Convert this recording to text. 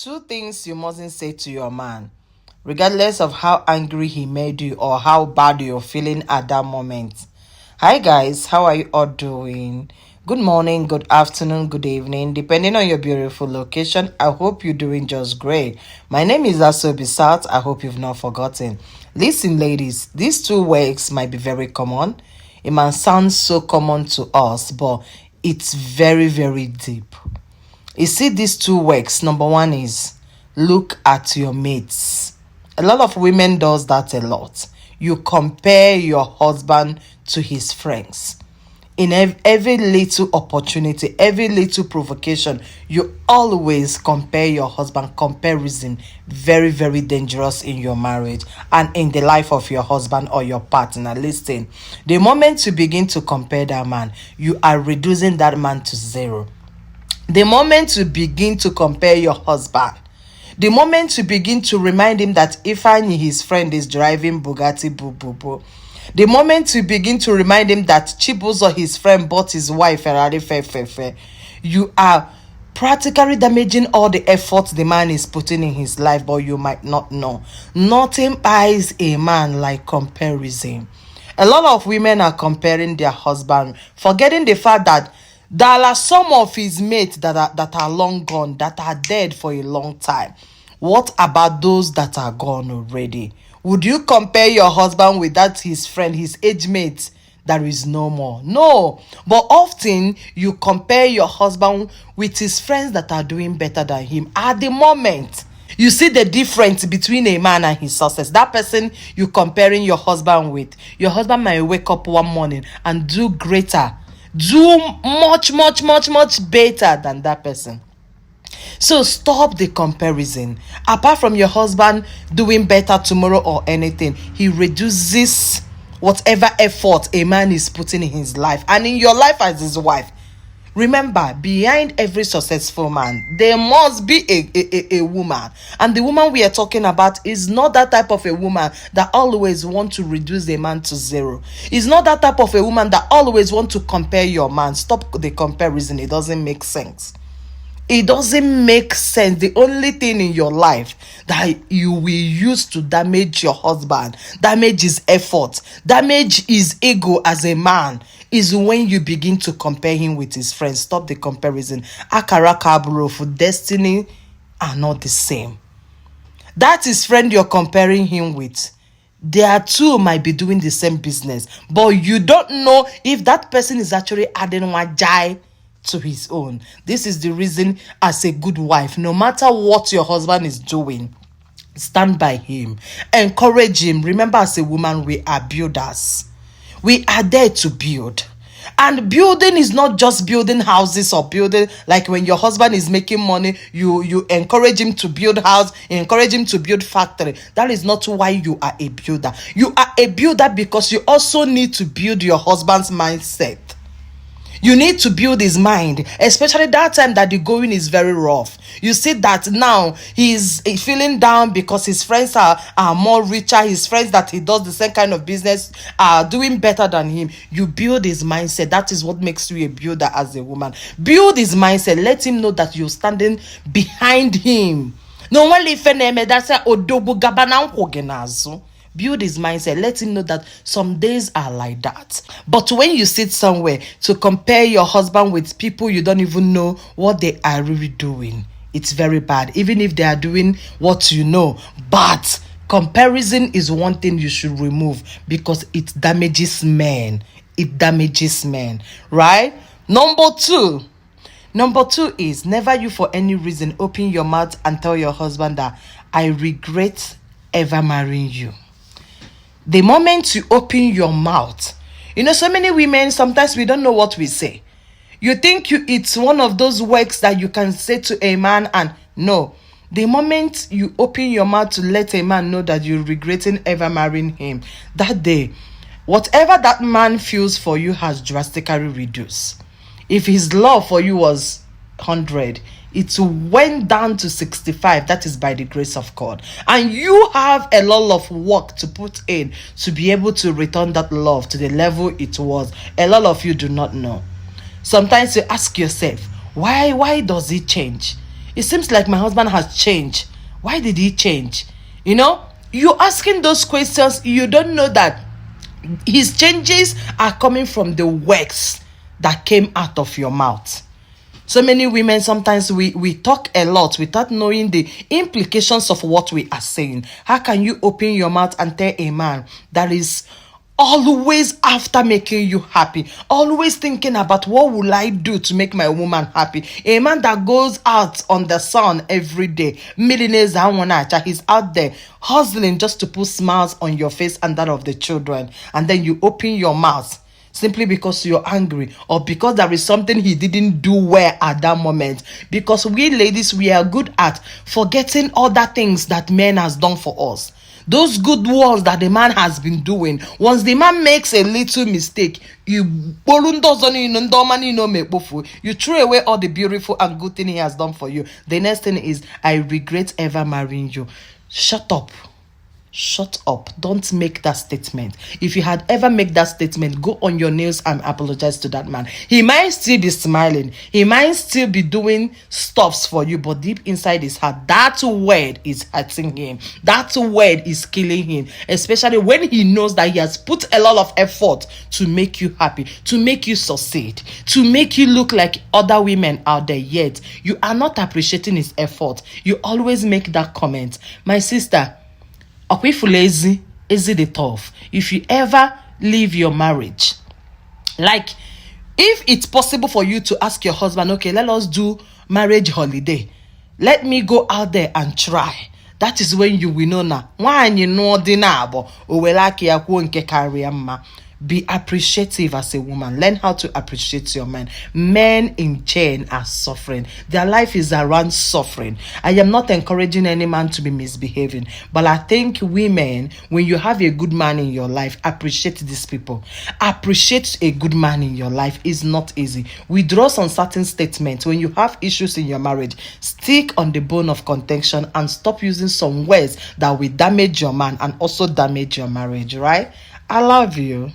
Two things you mustn't say to your man, regardless of how angry he made you or how bad you're feeling at that moment. Hi, guys, how are you all doing? Good morning, good afternoon, good evening, depending on your beautiful location. I hope you're doing just great. My name is Asobi Sat. I hope you've not forgotten. Listen, ladies, these two words might be very common. It might sound so common to us, but it's very, very deep. You see these two works. Number one is look at your mates. A lot of women does that a lot. You compare your husband to his friends. In every little opportunity, every little provocation, you always compare your husband. Comparison, very, very dangerous in your marriage and in the life of your husband or your partner. Listen, the moment you begin to compare that man, you are reducing that man to zero. The moment you begin to compare your husband, the moment you begin to remind him that Ifeanyi, his friend, is driving Bugatti boo boo boo, the moment you begin to remind him that Chibuzo, his friend, bought his wife Ferrari fe, you are practically damaging all the effort the man is putting in his life, but you might not know. Nothing buys a man like comparison. A lot of women are comparing their husband, forgetting the fact that there are some of his mates that are long gone, that are dead for a long time. What about those that are gone already? Would you compare your husband with that his friend, his age mate that is no more? No. But often you compare your husband with his friends that are doing better than him at the moment. You see the difference between a man and his success. That person you comparing your husband with, your husband might wake up one morning and do greater, do much better than that person. So stop the comparison. Apart from your husband doing better tomorrow or anything, he reduces whatever effort a man is putting in his life and in your life as his wife. Remember, behind every successful man, there must be a woman. And the woman we are talking about is not that type of a woman that always want to reduce a man to zero. It's not that type of a woman that always want to compare your man. Stop the comparison. It doesn't make sense. It doesn't make sense. The only thing in your life that you will use to damage your husband, damage his effort, damage his ego as a man, is when you begin to compare him with his friends. Stop the comparison. Akara kaburo for destiny are not the same. That is friend you're comparing him with. There two might be doing the same business, but you don't know if that person is actually adding wajai to his own. This is the reason, as a good wife, no matter what your husband is doing, stand by him, encourage him. Remember, as a woman, we are builders. We are there to build. And building is not just building houses or building, like when your husband is making money, you encourage him to build house, encourage him to build factory. That is not why you are a builder. You are a builder because you also need to build your husband's mindset. You need to build his mind, especially that time that the going is very rough. You see that now he's feeling down because his friends are more richer. His friends that he does the same kind of business are doing better than him. You build his mindset. That is what makes you a builder as a woman. Build his mindset. Let him know that you're standing behind him. No one that's odobu gabana nkogenazo. Build his mindset. Let him know that some days are like that. But when you sit somewhere to compare your husband with people you don't even know what they are really doing, it's very bad. Even if they are doing what you know. But comparison is one thing you should remove because it damages men. It damages men. Right? Number two is never you for any reason open your mouth and tell your husband that I regret ever marrying you. The moment you open your mouth, so many women, sometimes we don't know what we say. You think it's one of those words that you can say to a man, and no. The moment you open your mouth to let a man know that you're regretting ever marrying him, that day, whatever that man feels for you has drastically reduced. If his love for you was 100, it went down to 65. That is by the grace of God. And you have a lot of work to put in to be able to return that love to the level it was. A lot of you do not know. Sometimes you ask yourself, why does it change? It seems like my husband has changed. Why did he change? You know, you're asking those questions. You don't know that his changes are coming from the words that came out of your mouth. So many women, sometimes we talk a lot without knowing the implications of what we are saying. How can you open your mouth and tell a man that is always after making you happy, always thinking about what will I do to make my woman happy? A man that goes out on the sun every day, millionaires, he's out there hustling just to put smiles on your face and that of the children, and then you open your mouth simply because you're angry, or because there is something he didn't do well at that moment. Because we ladies, we are good at forgetting other things that men has done for us. Those good works that the man has been doing, once the man makes a little mistake, you throw away all the beautiful and good thing he has done for you. The next thing is, I regret ever marrying you. Shut up. Shut up. Don't make that statement. If you had ever made that statement, go on your knees and apologize to that man. He might still be smiling, he might still be doing stuffs for you, but deep inside his heart, that word is hurting him. That word is killing him, especially when he knows that he has put a lot of effort to make you happy, to make you succeed, to make you look like other women out there, yet you are not appreciating his effort. You always make that comment. My sister, lazy the tough. If you ever leave your marriage, like, if it's possible for you to ask your husband, okay, let us do marriage holiday, let me go out there and try, that is when you will know now. Be appreciative as a woman. Learn how to appreciate your man. Men in chain are suffering. Their life is around suffering. I am not encouraging any man to be misbehaving, but I think women, when you have a good man in your life, appreciate these people. Appreciate a good man in your life is not easy. Withdraw some certain statements. When you have issues in your marriage, stick on the bone of contention and stop using some words that will damage your man and also damage your marriage, right? I love you.